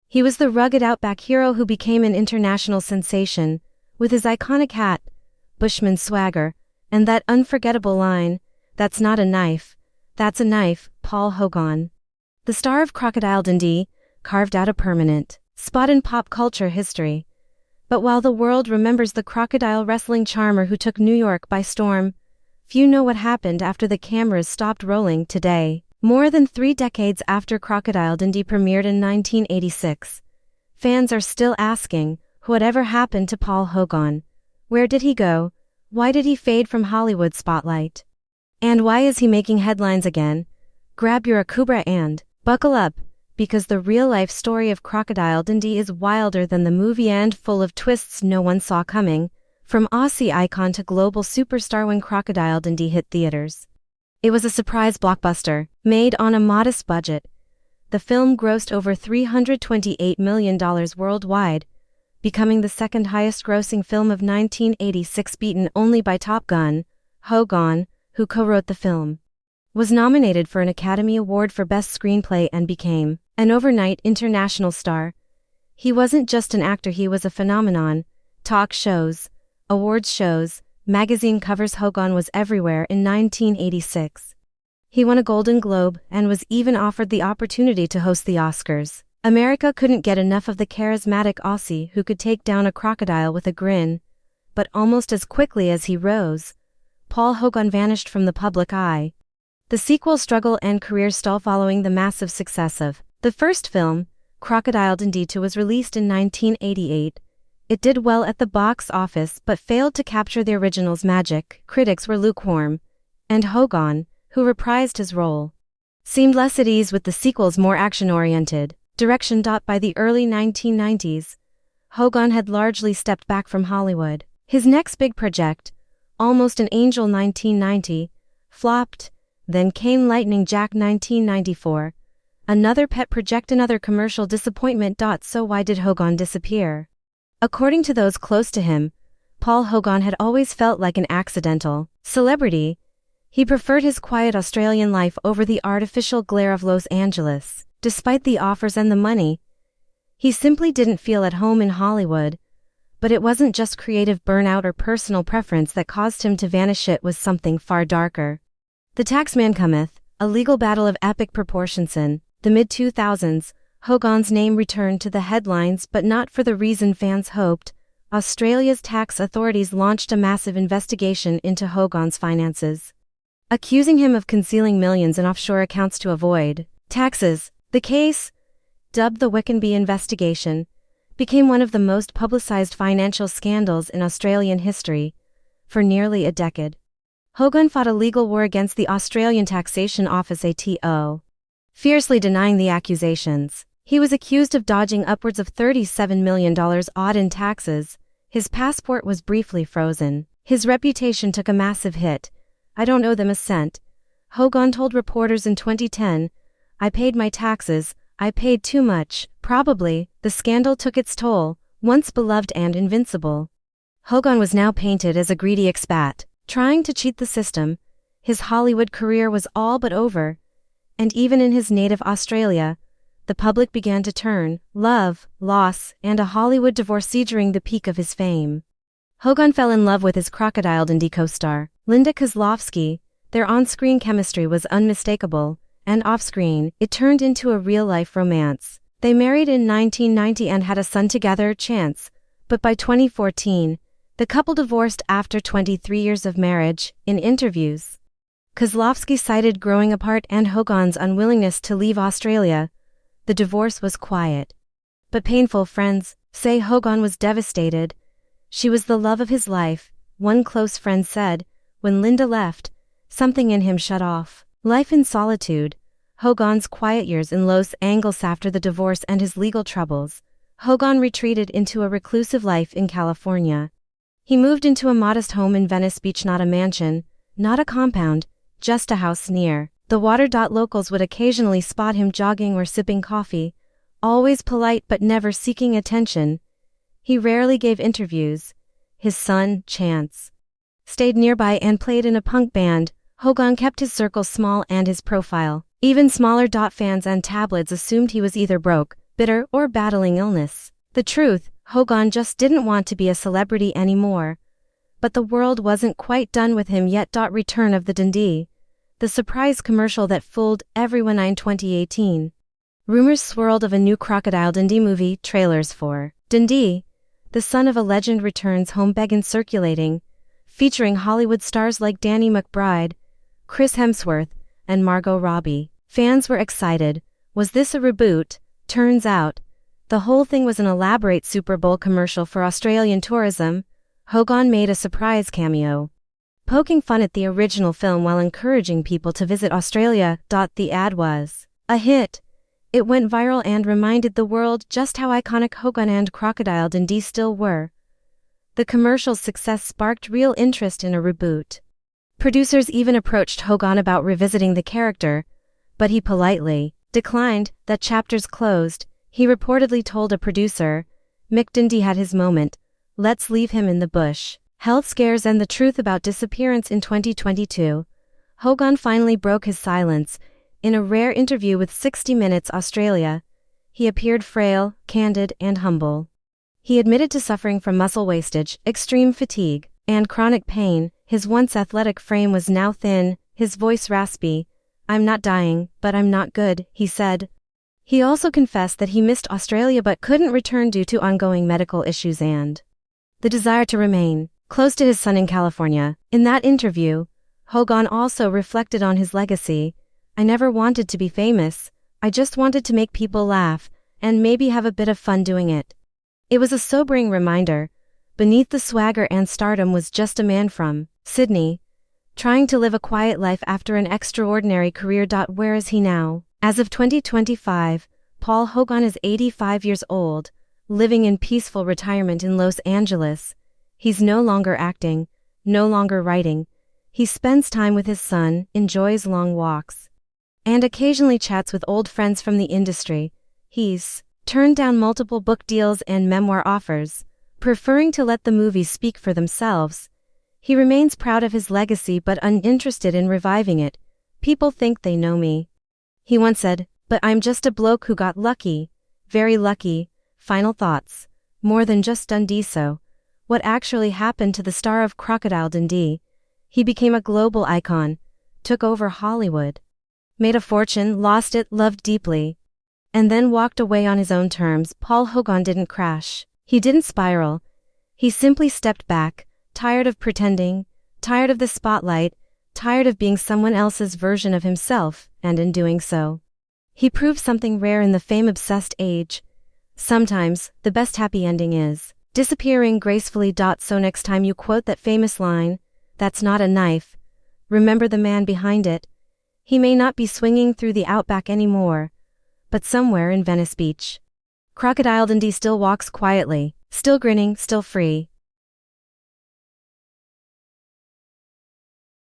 He was the rugged outback hero who became an international sensation, with his iconic hat, Bushman swagger, and that unforgettable line, "That's not a knife, that's a knife," Paul Hogan. The star of Crocodile Dundee, carved out a permanent spot in pop culture history. But while the world remembers the crocodile wrestling charmer who took New York by storm, few know what happened after the cameras stopped rolling. Today, more than 3 decades after Crocodile Dundee premiered in 1986, fans are still asking, whatever happened to Paul Hogan? Where did he go? Why did he fade from Hollywood spotlight? And why is he making headlines again? Grab your akubra and buckle up, because the real-life story of Crocodile Dundee is wilder than the movie and full of twists no one saw coming, from Aussie icon to global superstar when Crocodile Dundee hit theaters. It was a surprise blockbuster, made on a modest budget. The film grossed over $328 million worldwide, becoming the second highest-grossing film of 1986, beaten only by Top Gun. Hogan, who co-wrote the film, was nominated for an Academy Award for Best Screenplay and became an overnight international star. He wasn't just an actor, he was a phenomenon. Talk shows, awards shows, magazine covers. Hogan was everywhere in 1986. He won a Golden Globe and was even offered the opportunity to host the Oscars. America couldn't get enough of the charismatic Aussie who could take down a crocodile with a grin. But almost as quickly as he rose, Paul Hogan vanished from the public eye. The sequel struggle and career stall following the massive success of the first film, Crocodile Dundee 2, was released in 1988. It did well at the box office but failed to capture the original's magic. Critics were lukewarm, and Hogan, who reprised his role, seemed less at ease with the sequel's more action-oriented direction. By the early 1990s, Hogan had largely stepped back from Hollywood. His next big project, Almost an Angel 1990, flopped. Then came Lightning Jack 1994, another pet project, another commercial disappointment. So why did Hogan disappear? According to those close to him, Paul Hogan had always felt like an accidental celebrity. He preferred his quiet Australian life over the artificial glare of Los Angeles. Despite the offers and the money, he simply didn't feel at home in Hollywood. But it wasn't just creative burnout or personal preference that caused him to vanish, it was something far darker. The Taxman Cometh, a legal battle of epic proportions. In the mid-2000s, Hogan's name returned to the headlines, but not for the reason fans hoped. Australia's tax authorities launched a massive investigation into Hogan's finances, accusing him of concealing millions in offshore accounts to avoid taxes. The case, dubbed the Wickenby investigation, became one of the most publicized financial scandals in Australian history. For nearly a decade, Hogan fought a legal war against the Australian Taxation Office ATO, fiercely denying the accusations. He was accused of dodging upwards of $37 million odd in taxes. His passport was briefly frozen. His reputation took a massive hit. "I don't owe them a cent," Hogan told reporters in 2010. "I paid my taxes, I paid too much." Probably, the scandal took its toll. Once beloved and invincible, Hogan was now painted as a greedy expat, trying to cheat the system. His Hollywood career was all but over. And even in his native Australia, the public began to turn. Love, loss, and a Hollywood divorcee during the peak of his fame. Hogan fell in love with his Crocodile Dundee co-star, Linda Kozlovsky. Their on-screen chemistry was unmistakable, and off-screen, it turned into a real-life romance. They married in 1990 and had a son together, Chance, but by 2014, the couple divorced after 23 years of marriage. In interviews, Kozlovsky cited growing apart and Hogan's unwillingness to leave Australia. The divorce was quiet but painful. Friends say Hogan was devastated. "She was the love of his life," one close friend said. When Linda left, something in him shut off. Life in solitude. Hogan's quiet years in Los Angeles after the divorce and his legal troubles. Hogan retreated into a reclusive life in California. He moved into a modest home in Venice Beach, not a mansion, not a compound, just a house near the water. Locals would occasionally spot him jogging or sipping coffee, always polite but never seeking attention. He rarely gave interviews. His son, Chance, stayed nearby and played in a punk band. Hogan kept his circle small and his profile even smaller. Fans and tabloids assumed he was either broke, bitter, or battling illness. The truth, Hogan just didn't want to be a celebrity anymore. But the world wasn't quite done with him yet. Return of the Dundee. The surprise commercial that fooled everyone in 2018. Rumors swirled of a new Crocodile Dundee movie. Trailers for Dundee, the son of a legend, returns home began circulating, featuring Hollywood stars like Danny McBride, Chris Hemsworth, and Margot Robbie. Fans were excited. Was this a reboot? Turns out, the whole thing was an elaborate Super Bowl commercial for Australian tourism. Hogan made a surprise cameo, poking fun at the original film while encouraging people to visit Australia. The ad was a hit. It went viral and reminded the world just how iconic Hogan and Crocodile Dundee still were. The commercial's success sparked real interest in a reboot. Producers even approached Hogan about revisiting the character, but he politely declined. That chapter's closed. He reportedly told a producer, "Mick Dundee had his moment. Let's leave him in the bush." Health scares and the truth about disappearance. In 2022, Hogan finally broke his silence. In a rare interview with 60 Minutes Australia, he appeared frail, candid, and humble. He admitted to suffering from muscle wastage, extreme fatigue, and chronic pain. His once athletic frame was now thin, his voice raspy. "I'm not dying, but I'm not good," he said. He also confessed that he missed Australia but couldn't return due to ongoing medical issues and the desire to remain close to his son in California. In that interview, Hogan also reflected on his legacy. "I never wanted to be famous. I just wanted to make people laugh, and maybe have a bit of fun doing it." It was a sobering reminder. Beneath the swagger and stardom was just a man from Sydney, trying to live a quiet life after an extraordinary career. Where is he now? As of 2025, Paul Hogan is 85 years old, living in peaceful retirement in Los Angeles. He's no longer acting, no longer writing. He spends time with his son, enjoys long walks, and occasionally chats with old friends from the industry. He's turned down multiple book deals and memoir offers, preferring to let the movies speak for themselves. He remains proud of his legacy but uninterested in reviving it. "People think they know me," he once said, "but I'm just a bloke who got lucky, very lucky." Final thoughts. More than just Dundee. So, what actually happened to the star of Crocodile Dundee? He became a global icon, took over Hollywood, made a fortune, lost it, loved deeply, and then walked away on his own terms. Paul Hogan didn't crash. He didn't spiral. He simply stepped back, tired of pretending, tired of the spotlight, tired of being someone else's version of himself, and in doing so, he proved something rare in the fame-obsessed age. Sometimes, the best happy ending is disappearing gracefully. So next time you quote that famous line, "That's not a knife," remember the man behind it. He may not be swinging through the outback anymore, but somewhere in Venice Beach, Crocodile Dundee still walks quietly, still grinning, still free.